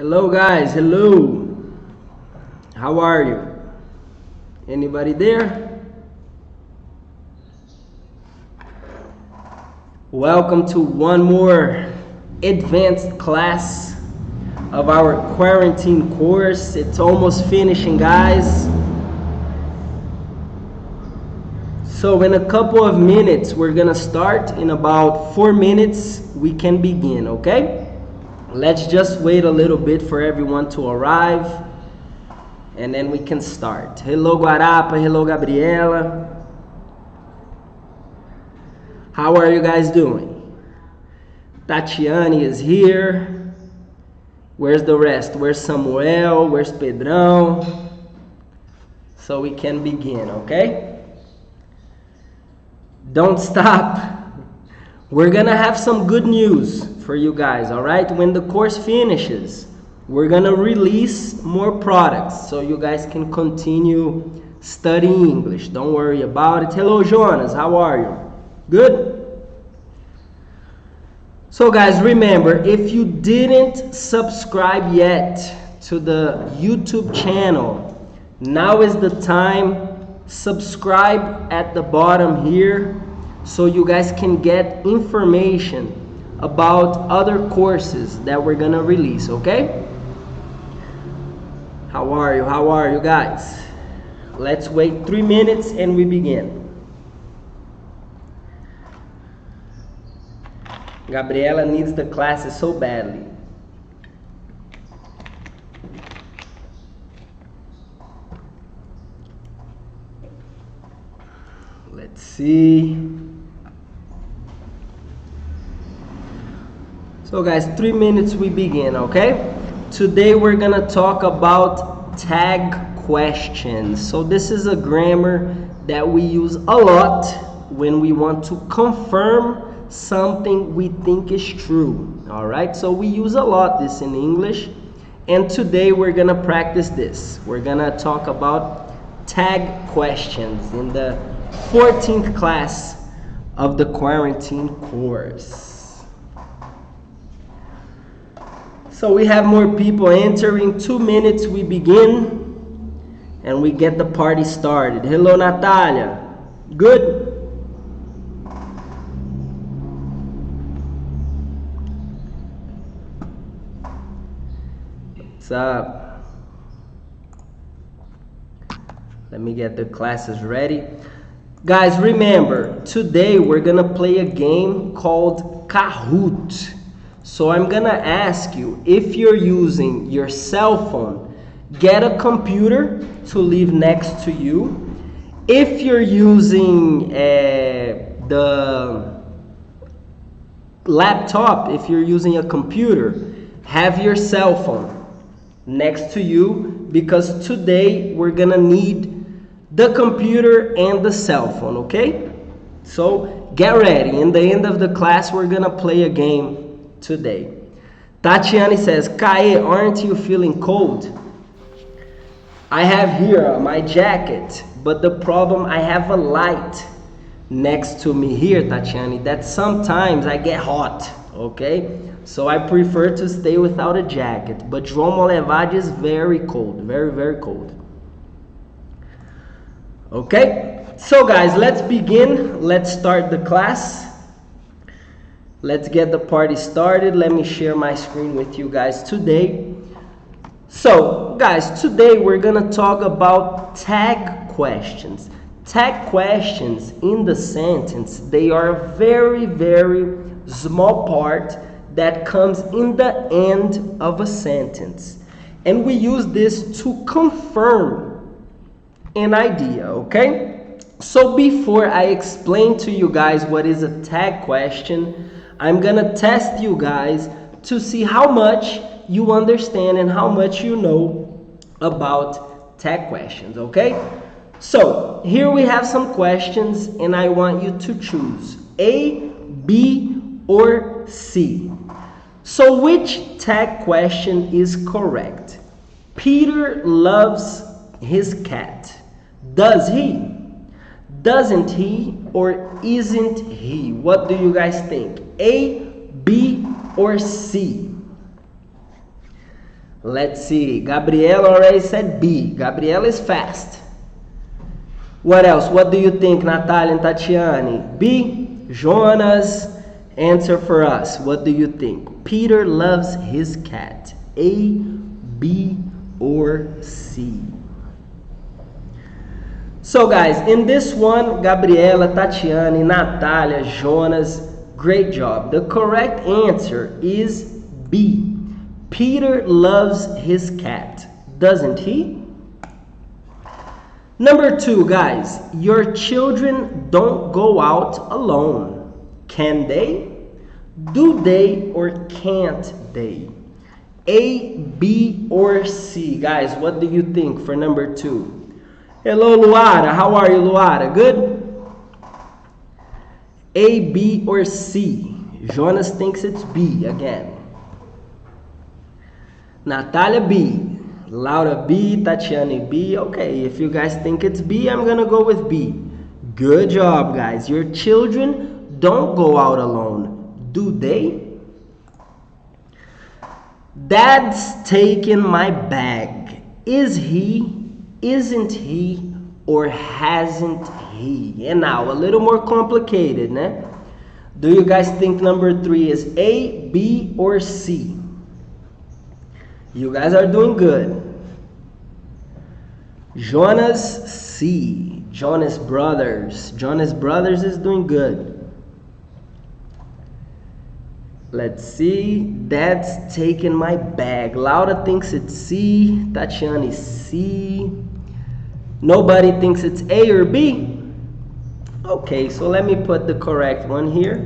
Hello guys, hello. How are you? Anybody there? Welcome to one more advanced class of our quarantine course. It's almost finishing, guys. So in a couple of minutes, we're gonna start. In about 4 minutes, we can begin, okay? Let's just wait a little bit for everyone to arrive, and then we can start. Hello, Guarapa. Hello, Gabriela. How are you guys doing? Tatiane is here. Where's the rest? Where's Samuel? Where's Pedrão? So we can begin, okay? Don't stop. We're gonna have some good news for you guys, all right? When the course finishes, we're gonna release more products so you guys can continue studying English. Don't worry about it. Hello, Jonas. How are you? Good? So guys, remember, if you didn't subscribe yet to the YouTube channel, now is the time. Subscribe at the bottom here so you guys can get information about other courses that we're gonna release, okay? How are you? How are you guys? Let's wait 3 minutes and we begin. Gabriela needs the classes so badly. Let's see. So guys, 3 minutes we begin, okay? Today we're gonna talk about tag questions. So this is a grammar that we use a lot when we want to confirm something we think is true. All right, so we use a lot this in English, and today we're gonna practice this. We're gonna talk about tag questions in the 14th class of the quarantine course. So we have more people entering. 2 minutes we begin and we get the party started. Hello, Natalia. Good? What's up? Let me get the classes ready. Guys, remember, today we're gonna play a game called Kahoot. So I'm gonna ask you, if you're using your cell phone, get a computer to leave next to you. If you're using the laptop, if you're using a computer, have your cell phone next to you, because today we're gonna need the computer and the cell phone, okay? So get ready. In the end of the class, we're gonna play a game today. Tatiana says, Kae, aren't you feeling cold? I have here my jacket, but the problem, I have a light next to me here, Tatiana, that sometimes I get hot, okay? So I prefer to stay without a jacket, but João Molevade is very cold, very, very cold. Okay, so guys, let's begin. Let's start the class. Let's get the party started. Let me share my screen with you guys today. So guys, today we're gonna talk about tag questions. Tag questions in the sentence, they are a very, very small part that comes in the end of a sentence. And we use this to confirm an idea, okay? So before I explain to you guys what is a tag question, I'm gonna test you guys to see how much you understand and how much you know about tag questions, okay? So here we have some questions and I want you to choose A, B, or C. So which tag question is correct? Peter loves his cat. Does he? Doesn't he? Or isn't he? What do you guys think? A, B, or C? Let's see. Gabriela already said B. Gabriela is fast. What else? What do you think, Natalia and Tatiane? B. Jonas, answer for us. What do you think? Peter loves his cat. A, B, or C? So guys, in this one, Gabriela, Tatiane, Natalia, Jonas, great job. The correct answer is B. Peter loves his cat, doesn't he? Number 2, guys, your children don't go out alone. Can they? Do they or can't they? A, B, or C? Guys, what do you think for number 2? Hello, Luara. How are you, Luara? Good? A, B, or C? Jonas thinks it's B again. Natalia, B. Laura, B. Tatiana, B. Okay, if you guys think it's B, I'm gonna go with B. Good job, guys. Your children don't go out alone, do they? Dad's taken my bag. Is he, isn't he, or hasn't he? And now, a little more complicated, né? Do you guys think number 3 is A, B, or C? You guys are doing good. Jonas, C. Jonas Brothers. Jonas Brothers is doing good. Let's see. Dad's taken my bag. Laura thinks it's C. Tatiana, C. Nobody thinks it's A or B. Okay, so let me put the correct one here.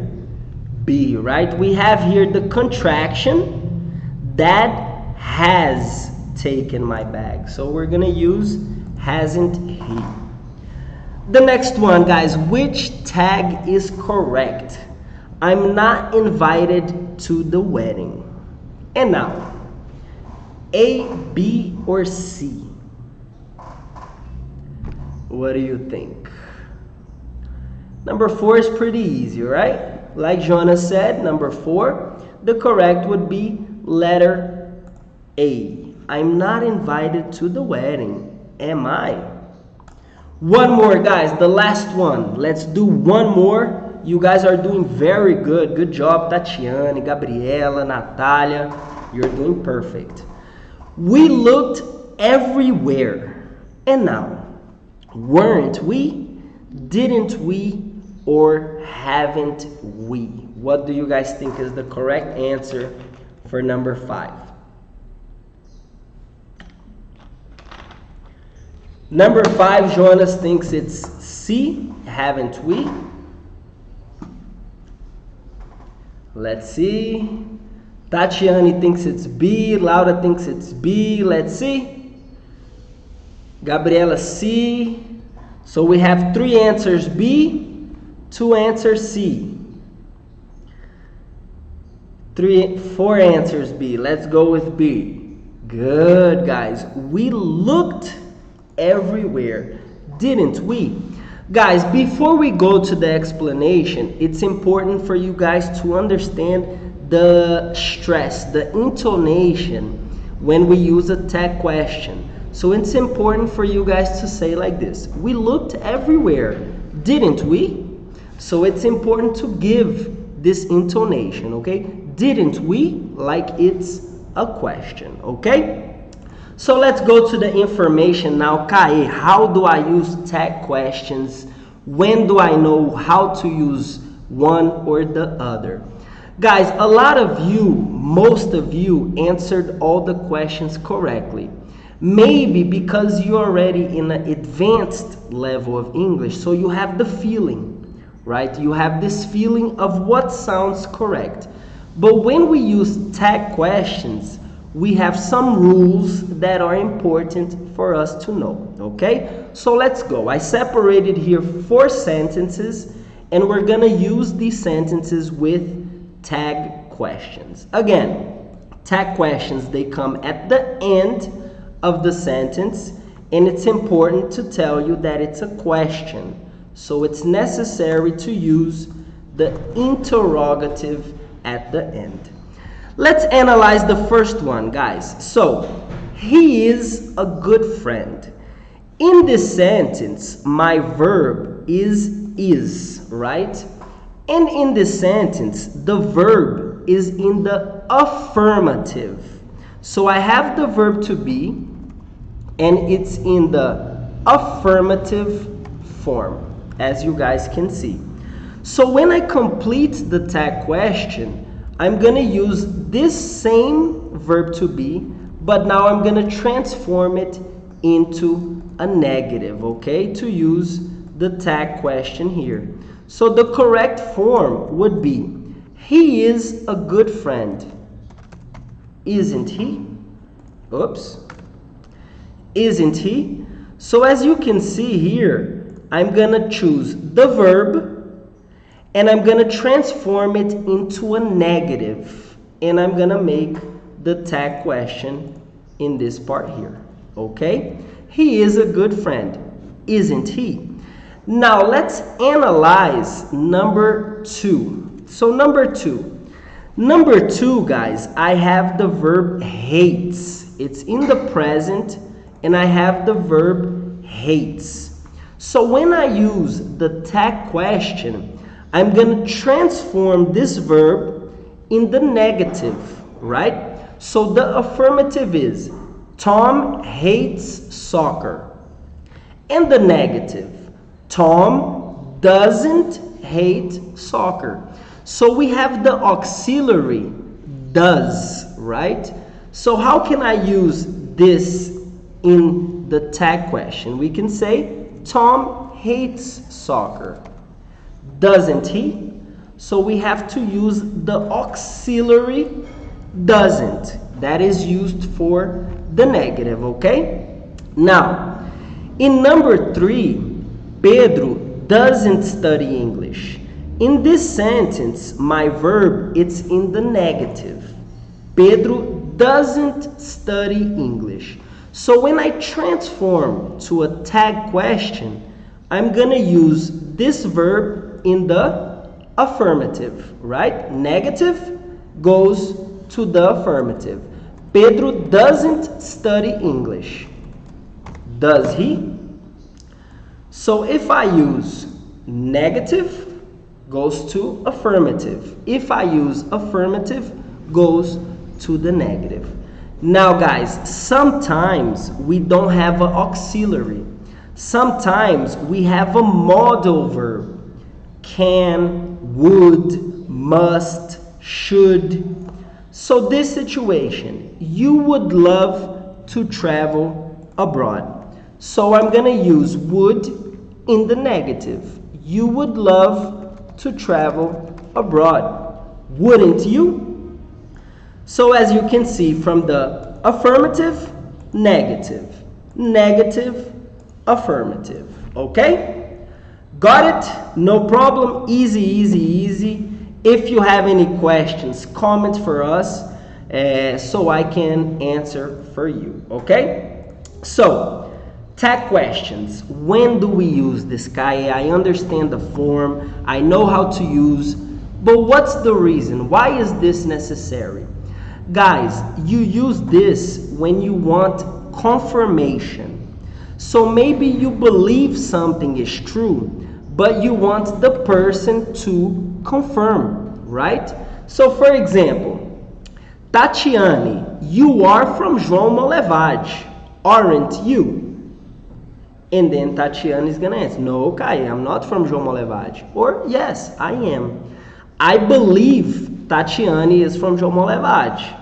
B, right? We have here the contraction. Dad has taken my bag. So we're gonna use hasn't he. The next one, guys, which tag is correct? I'm not invited to the wedding. And now, A, B, or C? What do you think? Number 4 is pretty easy, right? Like Jonas said, number 4, the correct would be letter A. I'm not invited to the wedding. Am I? One more, guys. The last one. Let's do one more. You guys are doing very good. Good job, Tatiana, Gabriela, Natalia. You're doing perfect. We looked everywhere. And now, weren't we? Didn't we? Or haven't we? What do you guys think is the correct answer for number 5? Number 5, Jonas thinks it's C, haven't we? Let's see. Tatiana thinks it's B, Laura thinks it's B, let's see. Gabriela, C. So we have 3 answers B, 2 answers C. 4 answers B. Let's go with B. Good, guys. We looked everywhere, didn't we? Guys, before we go to the explanation, it's important for you guys to understand the stress, the intonation when we use a tag question. So it's important for you guys to say like this: we looked everywhere, didn't we? So it's important to give this intonation, okay? Didn't we? Like it's a question, okay? So let's go to the information now. Kai, how do I use tag questions? When do I know how to use one or the other? Guys, a lot of you, most of you answered all the questions correctly. Maybe because you're already in an advanced level of English, so you have the feeling, right? You have this feeling of what sounds correct. But when we use tag questions, we have some rules that are important for us to know, okay? So let's go. I separated here 4 sentences, and we're gonna use these sentences with tag questions. Again, tag questions, they come at the end of the sentence, and it's important to tell you that it's a question. So it's necessary to use the interrogative at the end. Let's analyze the first one, guys. So, he is a good friend. In this sentence, my verb is, right? And in this sentence, the verb is in the affirmative. So I have the verb to be, and it's in the affirmative form, as you guys can see. So when I complete the tag question, I'm going to use this same verb to be, but now I'm going to transform it into a negative, okay, to use the tag question here. So the correct form would be, he is a good friend, isn't he? Oops. Isn't he? So as you can see here, I'm going to choose the verb, and I'm going to transform it into a negative. And I'm going to make the tag question in this part here. Okay? He is a good friend, isn't he? Now let's analyze number 2. So number 2. Number 2, guys, I have the verb hates. It's in the present, and I have the verb hates. So when I use the tag question, I'm going to transform this verb in the negative, right? So the affirmative is, Tom hates soccer. And the negative, Tom doesn't hate soccer. So we have the auxiliary, does, right? So how can I use this in the tag question? We can say, Tom hates soccer. Doesn't he? So we have to use the auxiliary doesn't. That is used for the negative, okay? Now, in number 3, Pedro doesn't study English. In this sentence, my verb, it's in the negative. Pedro doesn't study English. So when I transform to a tag question, I'm going to use this verb in the affirmative, right? Negative goes to the affirmative. Pedro doesn't study English. Does he? So if I use negative, goes to affirmative. If I use affirmative, goes to the negative. Now guys, sometimes we don't have an auxiliary. Sometimes we have a modal verb. Can, would, must, should. So this situation, you would love to travel abroad. So I'm going to use would in the negative. You would love to travel abroad. Wouldn't you? So as you can see from the affirmative, negative, negative, affirmative. Okay? Got it? No problem. Easy, easy, easy. If you have any questions, comment for us so I can answer for you. Okay? So, tag questions. When do we use this, Kai? I understand the form. I know how to use. But what's the reason? Why is this necessary? Guys, you use this when you want confirmation. So maybe you believe something is true, but you want the person to confirm, right? So for example, Tatiane, you are from João Molevade, aren't you? And then Tatiane is gonna answer, no, Kai, I'm not from João Molevade. Or, yes, I am. I believe Tatiane is from João Molevade,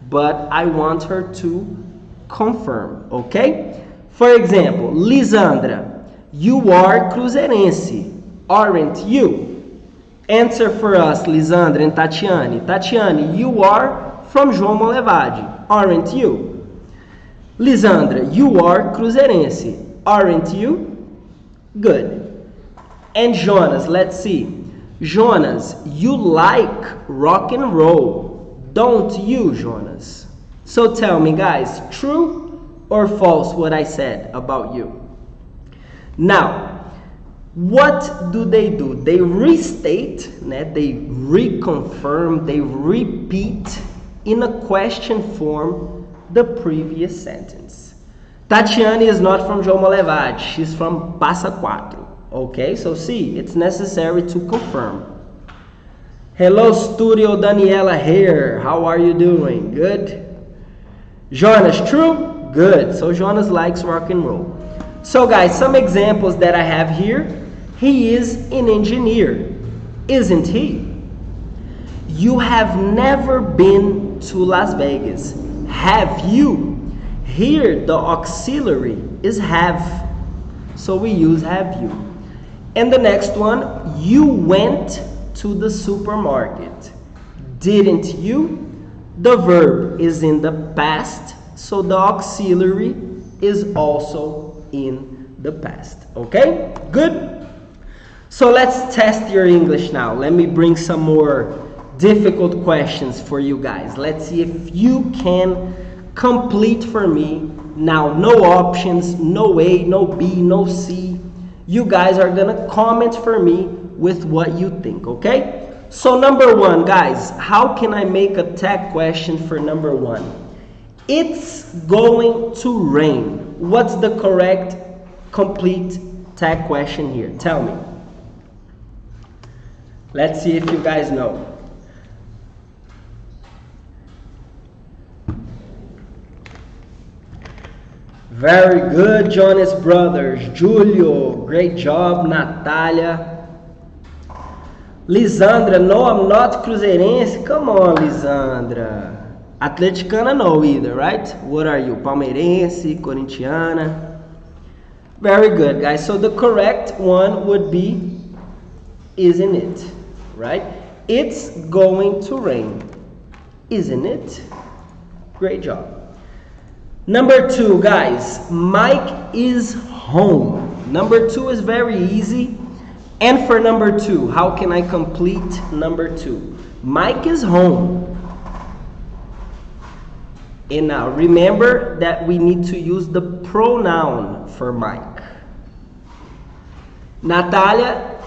but I want her to confirm, okay? For example, Lisandra, you are Cruzeirense, aren't you? Answer for us, Lisandra and Tatiane. Tatiane, you are from João Molevade, aren't you? Lisandra, you are Cruzeirense, aren't you? Good. And Jonas, let's see. Jonas, you like rock and roll, don't you, Jonas? So tell me, guys, true or false what I said about you? Now, what do? They restate, né? They reconfirm, they repeat in a question form the previous sentence. Tatiana is not from João Molevade. She's from Passa Quatro. Okay, so see, it's necessary to confirm. Hello, Studio Daniela here. How are you doing? Good? Jonas, true? Good. So Jonas likes rock and roll. So guys, some examples that I have here. He is an engineer, isn't he? You have never been to Las Vegas, have you? Here, the auxiliary is have, so we use have you. And the next one, you went to the supermarket, didn't you? The verb is in the past, so the auxiliary is also in the past. Okay, good? So let's test your English now. Let me bring some more difficult questions for you guys. Let's see if you can complete for me. Now, no options, no A, no B, no C. You guys are gonna comment for me with what you think, okay? So number one, guys, how can I make a tag question for number one? It's going to rain. What's the correct, complete tag question here? Tell me. Let's see if you guys know. Very good, Jonas Brothers. Julio, great job. Natalia. Lisandra, no, I'm not Cruzeirense. Come on, Lisandra. Atleticana, no either, right? What are you? Palmeirense, Corintiana. Very good, guys. So the correct one would be, isn't it? Right? It's going to rain. Isn't it? Great job. Number two, guys, Mike is home. Number two is very easy. And for number two, how can I complete number two? Mike is home. And now remember that we need to use the pronoun for Mike. Natalia,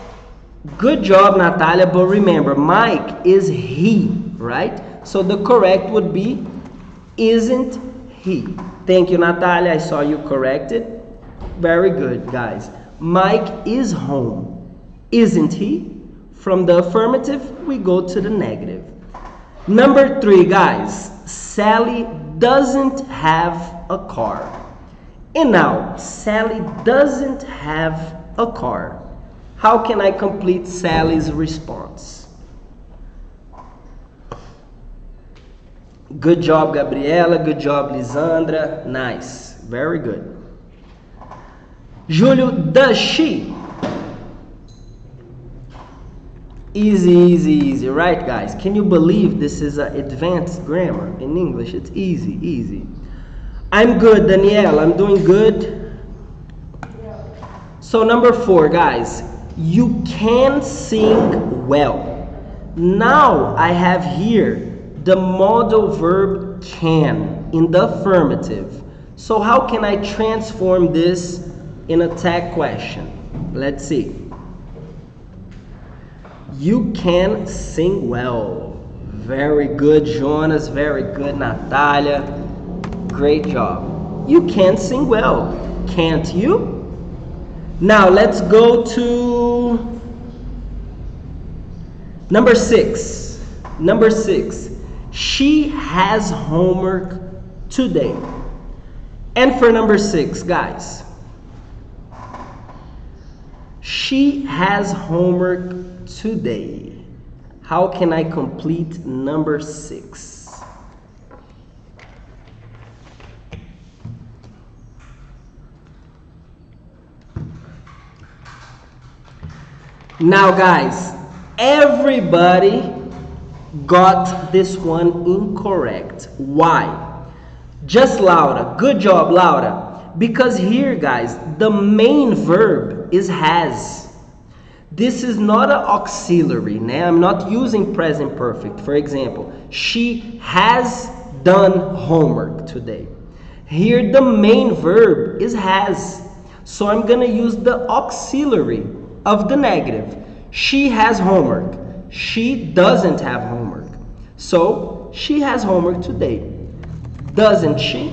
good job, Natalia, but remember, Mike is he, right? So the correct would be, isn't he? Thank you, Natalia. I saw you corrected. Very good, guys. Mike is home. Isn't he? From the affirmative, we go to the negative. Number three, guys. Sally doesn't have a car. And now, Sally doesn't have a car. How can I complete Sally's response? Good job, Gabriela. Good job, Lisandra. Nice. Very good. Julio, does she? Easy, easy, easy. Right, guys? Can you believe this is an advanced grammar in English? It's easy, easy. I'm good, Danielle. I'm doing good. So number four, guys. You can sing well. Now I have here the modal verb can in the affirmative. So how can I transform this in a tag question? Let's see. You can sing well. Very good, Jonas. Very good, Natalia. Great job. You can sing well, can't you? Now let's go to number six. Number six. She has homework today. And for number six, guys. She has homework today. How can I complete number six? Now, guys, everybody got this one incorrect. Why? Just Laura. Good job, Laura. Because here, guys, the main verb is has. This is not an auxiliary. Né? I'm not using present perfect. For example, she has done homework today. Here, the main verb is has. So I'm going to use the auxiliary of the negative. She has homework. She doesn't have homework. So she has homework today. Doesn't she?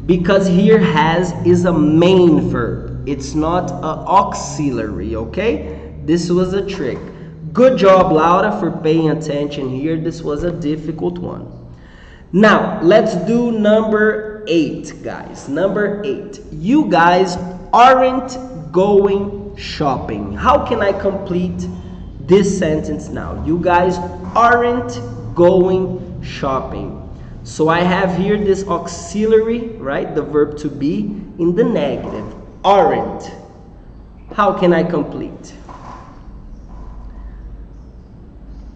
Because here has is a main verb. It's not an auxiliary, okay? This was a trick. Good job, Laura, for paying attention here. This was a difficult one. Now, let's do number 8, guys. Number 8. You guys aren't going shopping. How can I complete this sentence now? You guys aren't going shopping. So I have here this auxiliary, right? The verb to be in the negative. Aren't. How can I complete?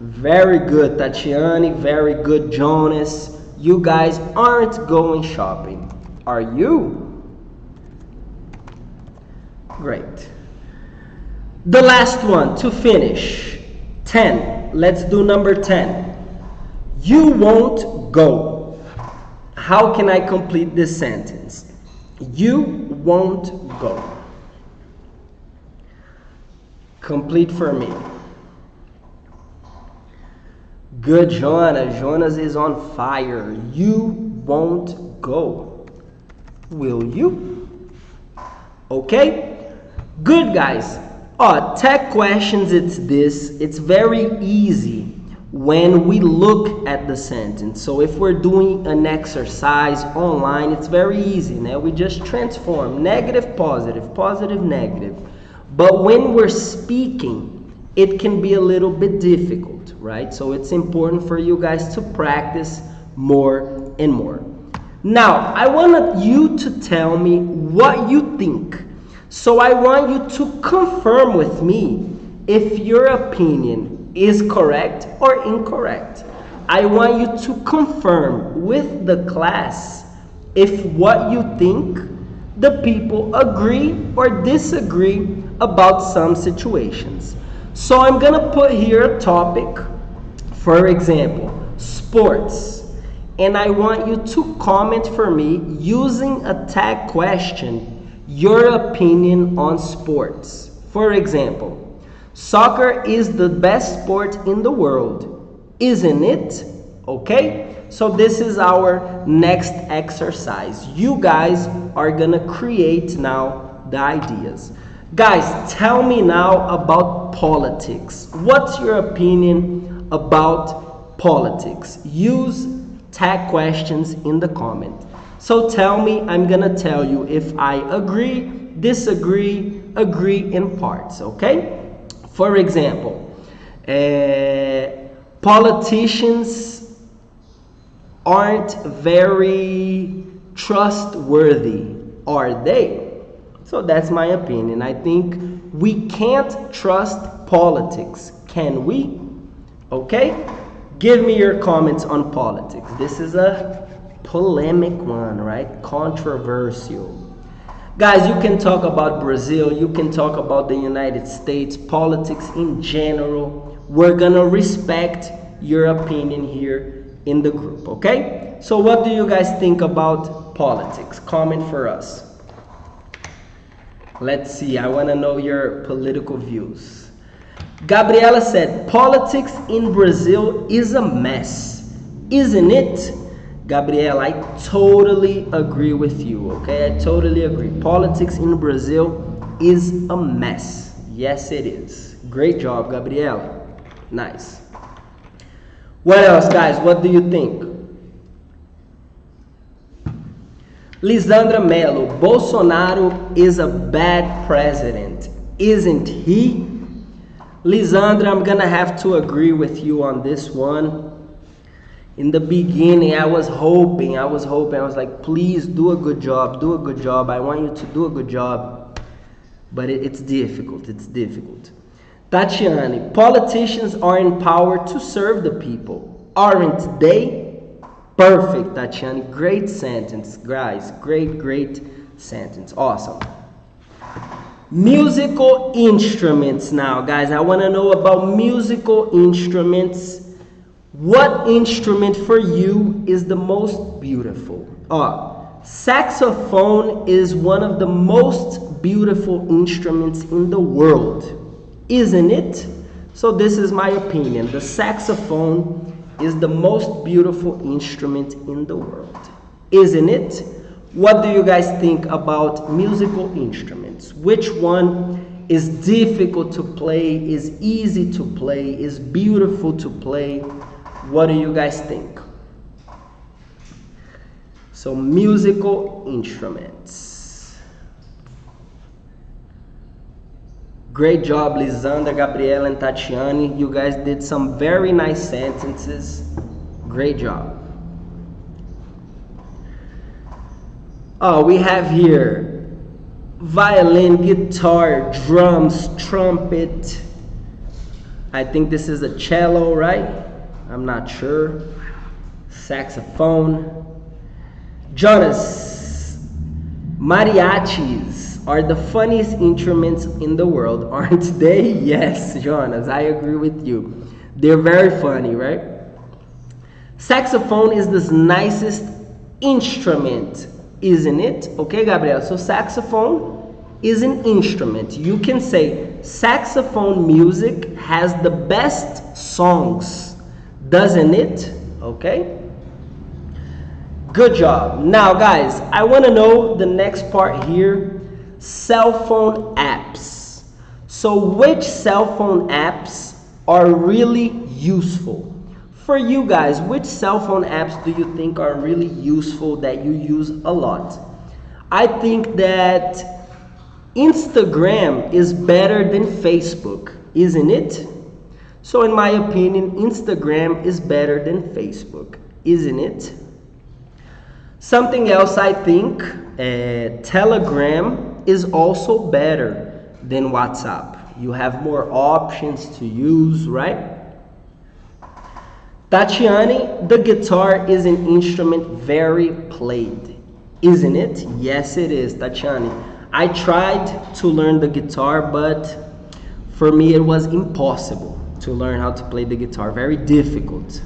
Very good, Tatiana. Very good, Jonas. You guys aren't going shopping. Are you? Great. The last one to finish. 10. Let's do number 10. You won't go. How can I complete this sentence? You won't go. Complete for me. Good, Jonas. Jonas is on fire. You won't go. Will you? Okay? Good, guys. Tech questions, it's this. It's very easy when we look at the sentence. So if we're doing an exercise online, it's very easy. Now we just transform negative, positive, positive, negative. But when we're speaking, it can be a little bit difficult, right? So it's important for you guys to practice more and more. Now, I want you to tell me what you think. So I want you to confirm with me if your opinion is correct or incorrect. I want you to confirm with the class if what you think the people agree or disagree about some situations. So I'm gonna put here a topic, for example, sports. And I want you to comment for me using a tag question your opinion on sports. For example, soccer is the best sport in the world, isn't it? Okay? So this is our next exercise. You guys are gonna create now the ideas. Guys, tell me now about politics. What's your opinion about politics? Use tag questions in the comment. So tell me, I'm gonna tell you if I agree, disagree, agree in parts, okay? For example, politicians aren't very trustworthy, are they? So that's my opinion. I think we can't trust politics, can we? Okay? Give me your comments on politics. This is a polemic one, right? Controversial. Guys, you can talk about Brazil, you can talk about the United States, politics in general. We're gonna respect your opinion here in the group, okay? So what do you guys think about politics? Comment for us. Let's see, I wanna know your political views. Gabriela said, politics in Brazil is a mess, isn't it? Gabriela, I totally agree with you, okay? I totally agree. Politics in Brazil is a mess. Yes, it is. Great job, Gabriela. Nice. What else, guys? What do you think? Lisandra Mello, Bolsonaro is a bad president, isn't he? Lisandra, I'm gonna have to agree with you on this one. In the beginning, I was hoping, I was like, please do a good job, do a good job. I want you to do a good job. But it's difficult, it's difficult. Tatiana, politicians are in power to serve the people, aren't they? Perfect, Tatiana. Great sentence, guys. Great sentence. Awesome. Musical instruments now, guys. I want to know about musical instruments. What instrument for you is the most beautiful? Saxophone is one of the most beautiful instruments in the world, isn't it? So this is my opinion. The saxophone is the most beautiful instrument in the world, isn't it? What do you guys think about musical instruments? Which one is difficult to play, is easy to play, is beautiful to play? What do you guys think? So musical instruments. Great job, Lisandra, Gabriela, and Tatiane. You guys did some very nice sentences. Great job. Oh, we have here violin, guitar, drums, trumpet. I think this is a cello, right? I'm not sure. Saxophone. Jonas, mariachis are the funniest instruments in the world, aren't they? Yes, Jonas, I agree with you. They're very funny, right? Saxophone is the nicest instrument, isn't it? Okay, Gabriel, so saxophone is an instrument. You can say saxophone music has the best songs, doesn't it? Okay? Good job. Now, guys, I want to know the next part here. Cell phone apps. So which cell phone apps are really useful? For you guys, which cell phone apps do you think are really useful that you use a lot? I think that Instagram is better than Facebook, isn't it? So in my opinion, Instagram is better than Facebook, isn't it? Something else I think, Telegram is also better than WhatsApp. You have more options to use, right? Tatiane, the guitar is an instrument very played, isn't it? Yes, it is, Tatiane. I tried to learn the guitar, but for me it was impossible to learn how to play the guitar. Very difficult.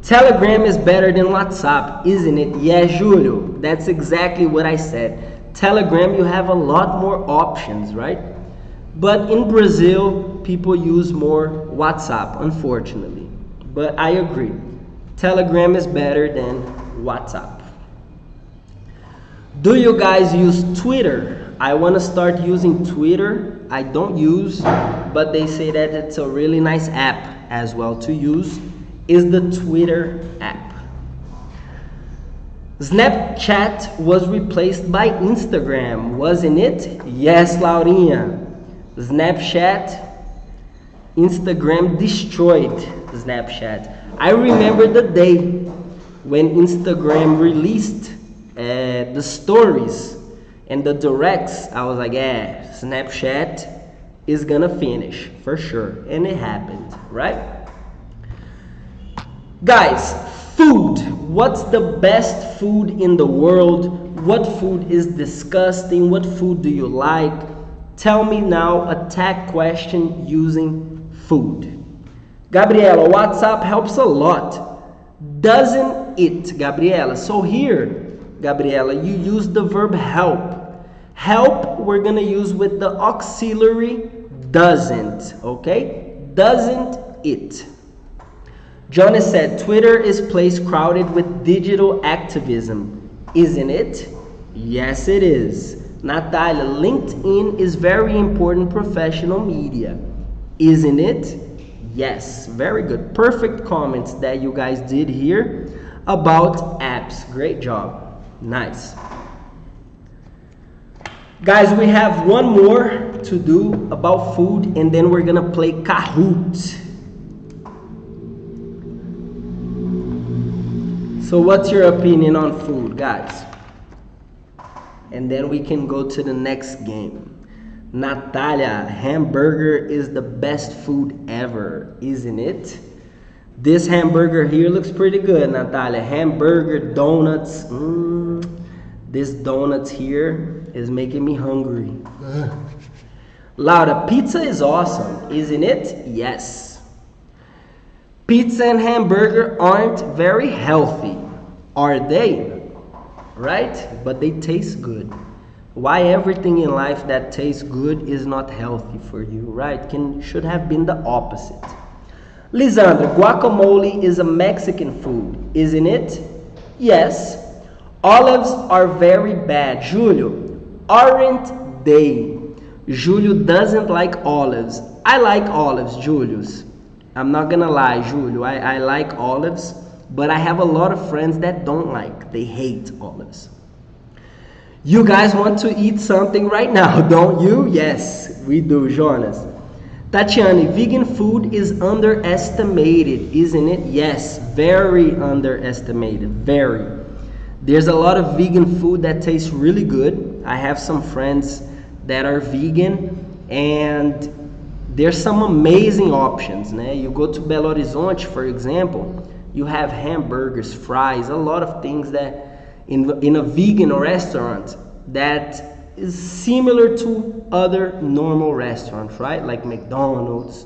Telegram is better than WhatsApp, isn't it? Yeah, Julio, that's exactly what I said. Telegram, you have a lot more options, right? But in Brazil, people use more WhatsApp, unfortunately. But I agree. Telegram is better than WhatsApp. Do you guys use Twitter? I want to start using Twitter. I don't use, but they say that it's a really nice app as well to use. Is the Twitter app. Snapchat was replaced by Instagram, wasn't it? Yes, Laurinha. Snapchat, Instagram destroyed Snapchat. I remember the day when Instagram released the stories and the directs. I was like, yeah, Snapchat is gonna finish for sure. And it happened, right? Guys, food. What's the best food in the world? What food is disgusting? What food do you like? Tell me now a tag question using food. Gabriela, WhatsApp helps a lot, doesn't it, Gabriela? So here, Gabriela, you use the verb help. Help, we're gonna use with the auxiliary doesn't, okay? Doesn't it? Jonas said, Twitter is place crowded with digital activism, isn't it? Yes, it is. Natalia, LinkedIn is very important professional media, isn't it? Yes, very good. Perfect comments that you guys did here about apps. Great job. Nice. Guys, we have one more to do about food, and then we're gonna play Kahoot. So what's your opinion on food, guys? And then we can go to the next game. Natalia, hamburger is the best food ever, isn't it? This hamburger here looks pretty good, Natalia. Hamburger, donuts. This donuts here is making me hungry. Laura, pizza is awesome, isn't it? Yes. Pizza and hamburger aren't very healthy, are they? Right? But they taste good. Why everything in life that tastes good is not healthy for you, right? Should have been the opposite. Lisandra, guacamole is a Mexican food, isn't it? Yes. Olives are very bad. Julio, aren't they? Julio doesn't like olives. I like olives, Julius. I'm not gonna lie, Julio. I like olives, but I have a lot of friends that don't like. They hate olives. You guys want to eat something right now, don't you? Yes, we do, Jonas. Tatiana, vegan food is underestimated, isn't it? Yes, very underestimated, very. There's a lot of vegan food that tastes really good. I have some friends that are vegan, and there's some amazing options, né? You go to Belo Horizonte, for example, you have hamburgers, fries, a lot of things that in a vegan restaurant that is similar to other normal restaurants, right? Like McDonald's.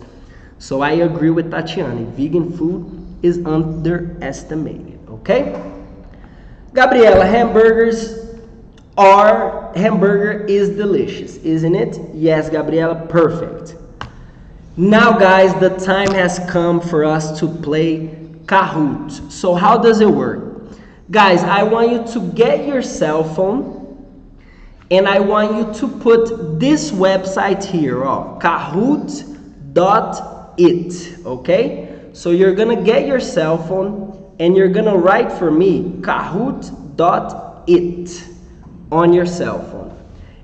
So I agree with Tatiana. Vegan food is underestimated, okay? Gabriela, hamburger is delicious, isn't it? Yes, Gabriela, perfect. Now, guys, the time has come for us to play Kahoot. So how does it work? Guys, I want you to get your cell phone and I want you to put this website here, kahoot.it, okay? So you're gonna get your cell phone and you're gonna write for me kahoot.it on your cell phone.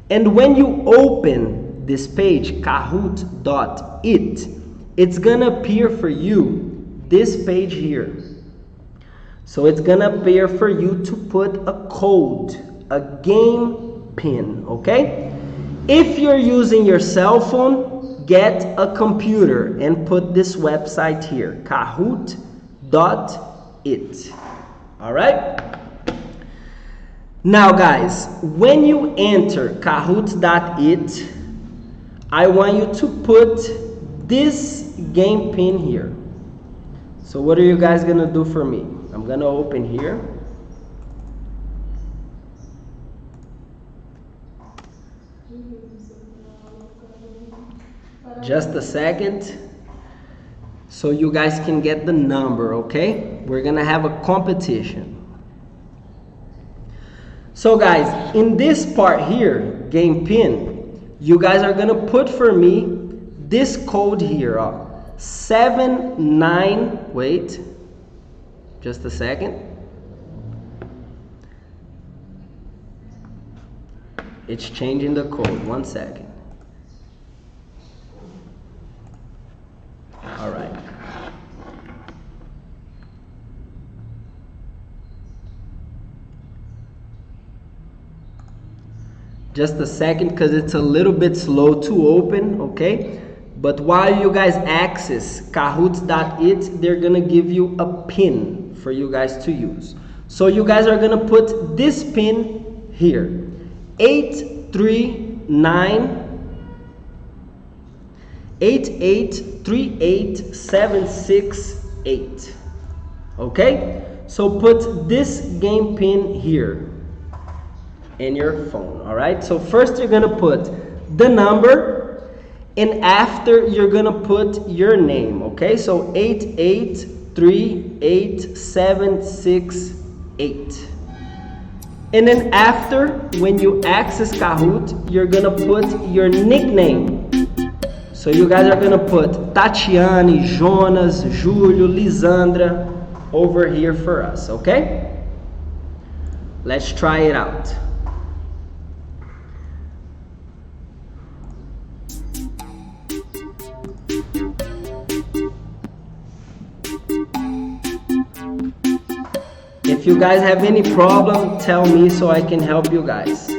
And when you open this page, kahoot.it, it's gonna appear for you this page here. So it's gonna appear for you to put a code, a game pin, okay? If you're using your cell phone, get a computer and put this website here, kahoot.it. All right? Now, guys, when you enter kahoot.it, I want you to put this game pin here. So what are you guys gonna do for me? I'm gonna open here. Just a second. So you guys can get the number, okay? We're gonna have a competition. So guys, in this part here, game pin, you guys are gonna put for me this code here, 79, wait, just a second. It's changing the code, 1 second. All right. Just a second, because it's a little bit slow to open, okay? But while you guys access kahoot.it, they're gonna give you a pin for you guys to use. So you guys are gonna put this pin here, 8388768. Okay? So put this game pin here in your phone, all right? So first you're gonna put the number, and after you're gonna put your name, okay? So 8838768. And then after, when you access Kahoot, you're gonna put your nickname. So you guys are gonna put Tatiane, Jonas, Julio, Lisandra over here for us, okay? Let's try it out. If you guys have any problem, tell me so I can help you guys.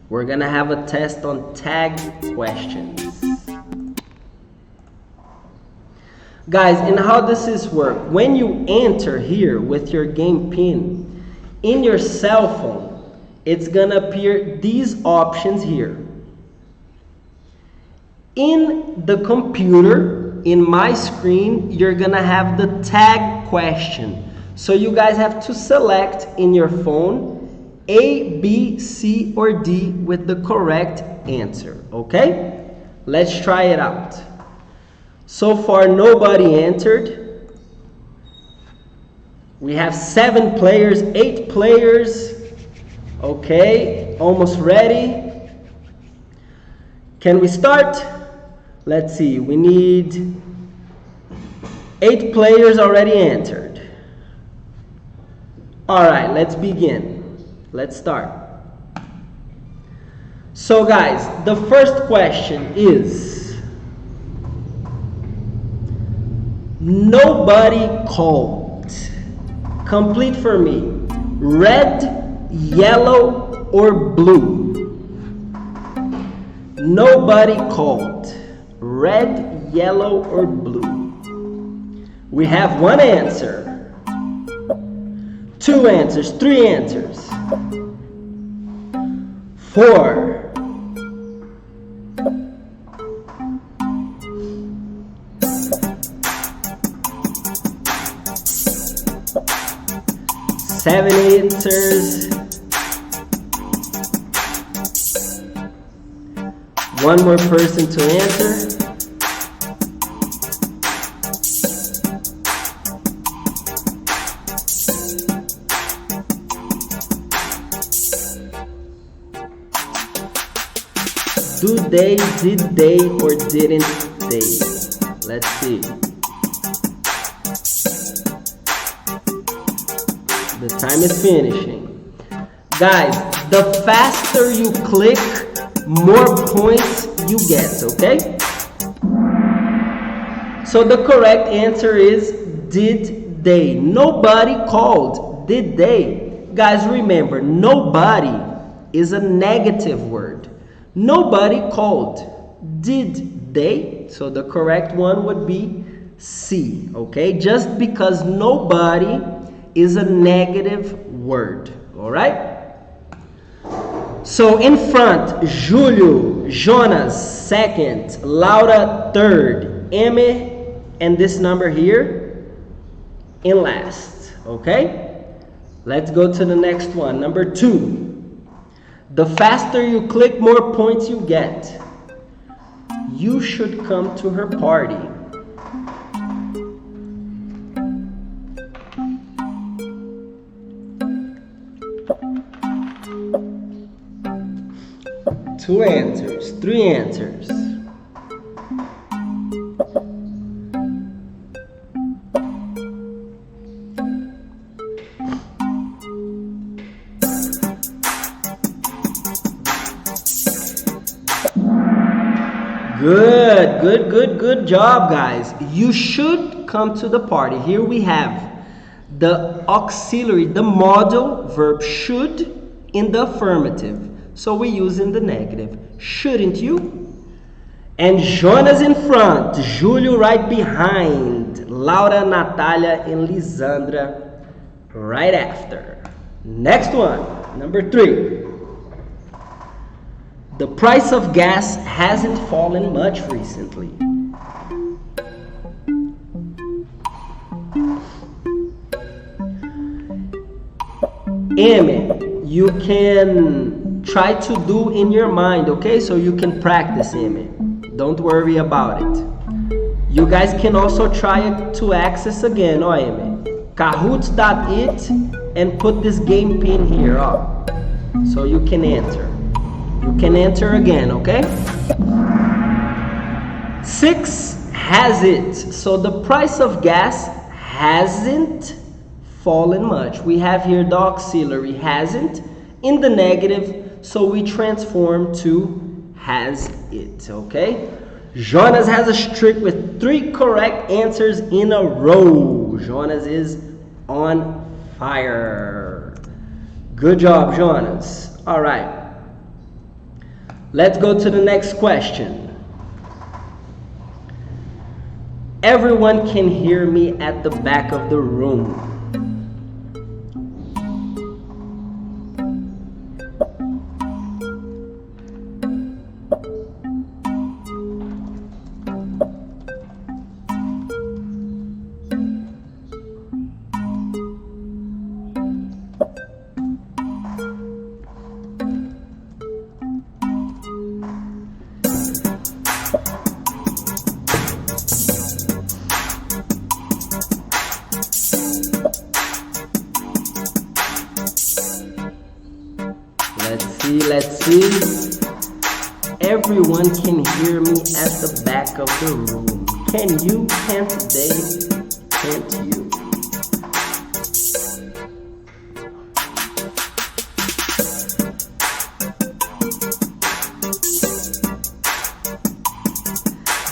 We're gonna have a test on tag questions. Guys, and how does this work? When you enter here with your game pin in your cell phone, it's gonna appear these options here. In the computer, in my screen, you're gonna have the tag question. So you guys have to select in your phone A, B, C, or D with the correct answer, okay? Let's try it out. So far, nobody answered. We have 7 players, 8 players. Okay, almost ready. Can we start? Let's see, we need 8 players already answered. All right, let's begin. Let's start. So guys, the first question is, nobody called. Complete for me. Red, yellow, or blue? Nobody called. Red, yellow, or blue? We have 1 answer, 2 answers, 3 answers, 4, 7 answers, 1 more person to answer. Do they, did they, or didn't they? Let's see. The time is finishing. Guys, the faster you click, more points you get, okay? So the correct answer is, did they? Nobody called. Did they? Guys, remember, nobody is a negative word. Nobody called. Did they? So the correct one would be C, okay? Just because nobody is a negative word, all right? So in front, Julio, Jonas, second, Laura, third, Eme, and this number here in last, okay? Let's go to the next one, number 2. The faster you click, more points you get. You should come to her party. Two answers, 3 answers. Good job, guys. You should come to the party. Here we have the auxiliary, the modal verb should in the affirmative. So we use in the negative. Shouldn't you? And Jonas in front, Julio right behind, Laura, Natalia, and Lisandra right after. Next one, number 3. The price of gas hasn't fallen much recently. Eme, you can try to do in your mind, okay? So you can practice, Eme. Don't worry about it. You guys can also try to access again, oh, Eme. Kahoot.it and put this game pin here, oh, so you can enter. You can enter again, okay? 6 has it. So the price of gas hasn't fallen much. We have here the auxiliary hasn't in the negative, so we transform to has it, okay? Jonas has a streak with 3 correct answers in a row. Jonas is on fire. Good job, Jonas. All right. Let's go to the next question. Everyone can hear me at the back of the room. is everyone can hear me at the back of the room. Can you? Can't they? Can't you?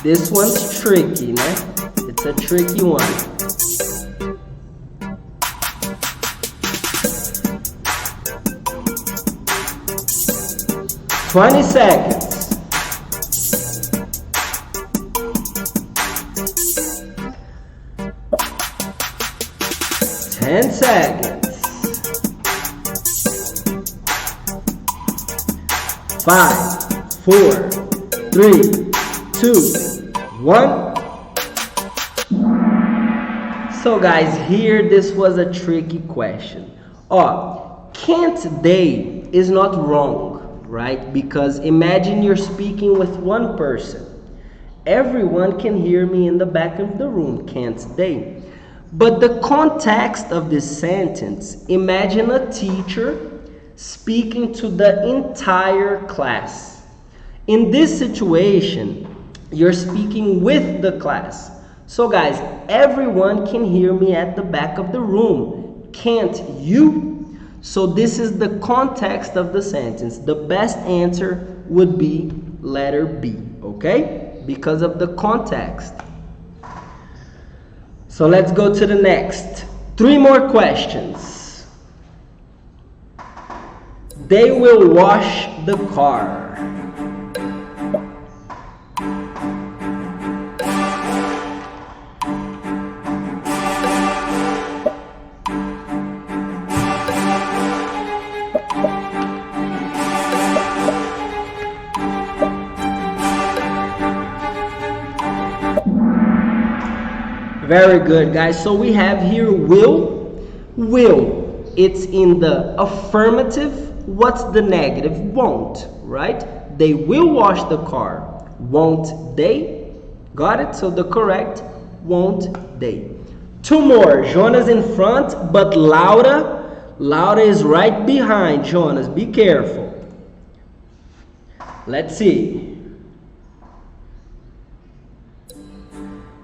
This one's tricky, né? It's a tricky one. "20 seconds. 10 seconds. 5, 4, 3, 2, 1. So guys, here this was a tricky question. Can't they is not wrong, right? Because imagine you're speaking with one person. Everyone can hear me in the back of the room, can't they? But the context of this sentence, imagine a teacher speaking to the entire class. In this situation, you're speaking with the class. So guys, everyone can hear me at the back of the room, can't you? So this is the context of the sentence. The best answer would be letter B, okay? Because of the context. So let's go to the next. 3 more questions. They will wash the car. Very good, guys. So we have here will. Will. It's in the affirmative. What's the negative? Won't, right? They will wash the car. Won't they? Got it? So the correct, won't they. 2 more. Jonas in front, but Laura is right behind Jonas. Be careful. Let's see.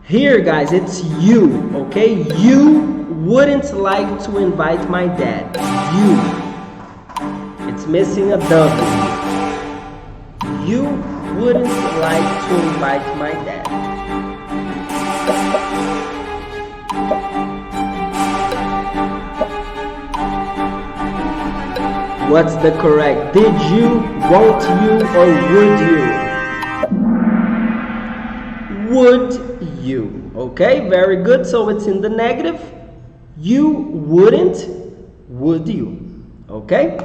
Here, guys, it's you, okay? You wouldn't like to invite my dad. You. It's missing a W. You wouldn't like to invite my dad. What's the correct? Did you, won't you, or would you? Would you? Okay, very good. So it's in the negative. You wouldn't, would you? Okay.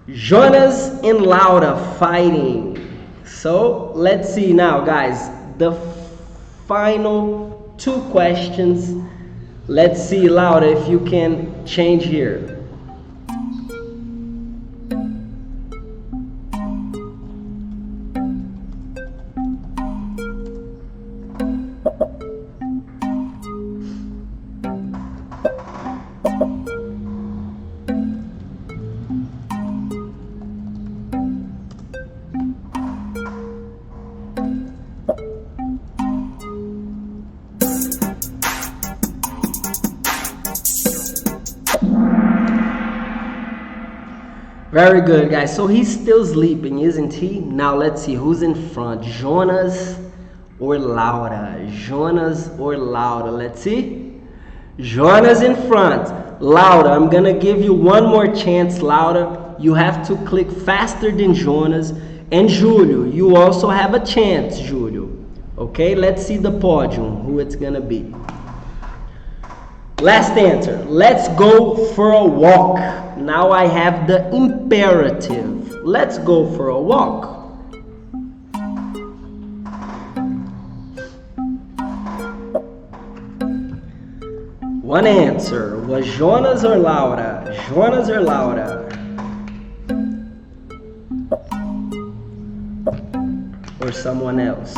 Jonas and Laura fighting. So let's see now, guys, the final 2 questions. Let's see, Laura, if you can change here. Very good, guys. So he's still sleeping, isn't he? Now let's see who's in front. Jonas or Laura? Jonas or Laura? Let's see. Jonas in front. Laura, I'm gonna give you one more chance, Laura. You have to click faster than Jonas. And Julio, you also have a chance, Julio. Okay, let's see the podium, who it's gonna be. Last answer. Let's go for a walk. Now I have the imperative. Let's go for a walk. One answer. Was Jonas or Laura? Jonas or Laura? Or someone else?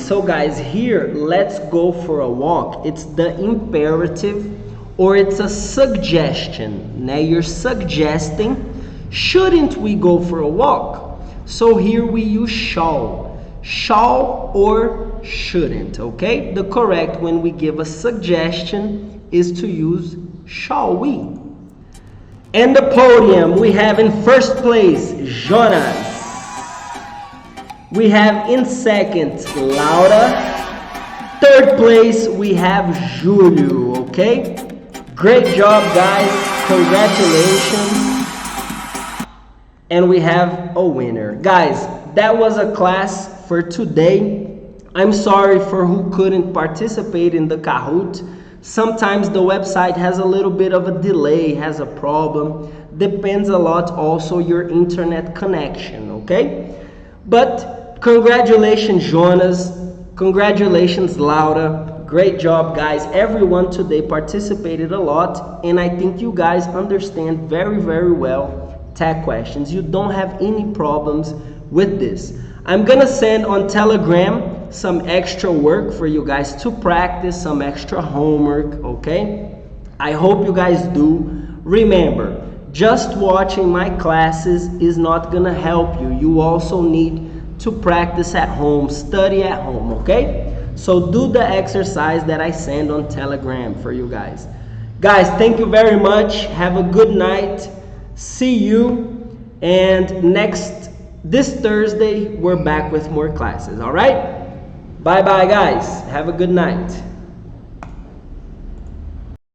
So guys, here, let's go for a walk. It's the imperative, or it's a suggestion. Now you're suggesting, shouldn't we go for a walk? So here we use shall. Shall or shouldn't, okay? The correct when we give a suggestion is to use shall we. And the podium, we have in first place, Jonas. We have in second, Laura. Third place, we have Julio, okay? Great job, guys. Congratulations. And we have a winner. Guys, that was a class for today. I'm sorry for who couldn't participate in the Kahoot. Sometimes the website has a little bit of a delay, has a problem. Depends a lot also your internet connection, okay? But congratulations, Jonas. Congratulations, Laura. Great job, guys. Everyone today participated a lot, and I think you guys understand very, very well tag questions. You don't have any problems with this. I'm gonna send on Telegram some extra work for you guys to practice, some extra homework, okay? I hope you guys do. Remember, just watching my classes is not gonna help you. You also need to practice at home, study at home, okay? So do the exercise that I send on Telegram for you guys. Guys, thank you very much. Have a good night. See you. And this Thursday, we're back with more classes, all right? Bye-bye, guys. Have a good night.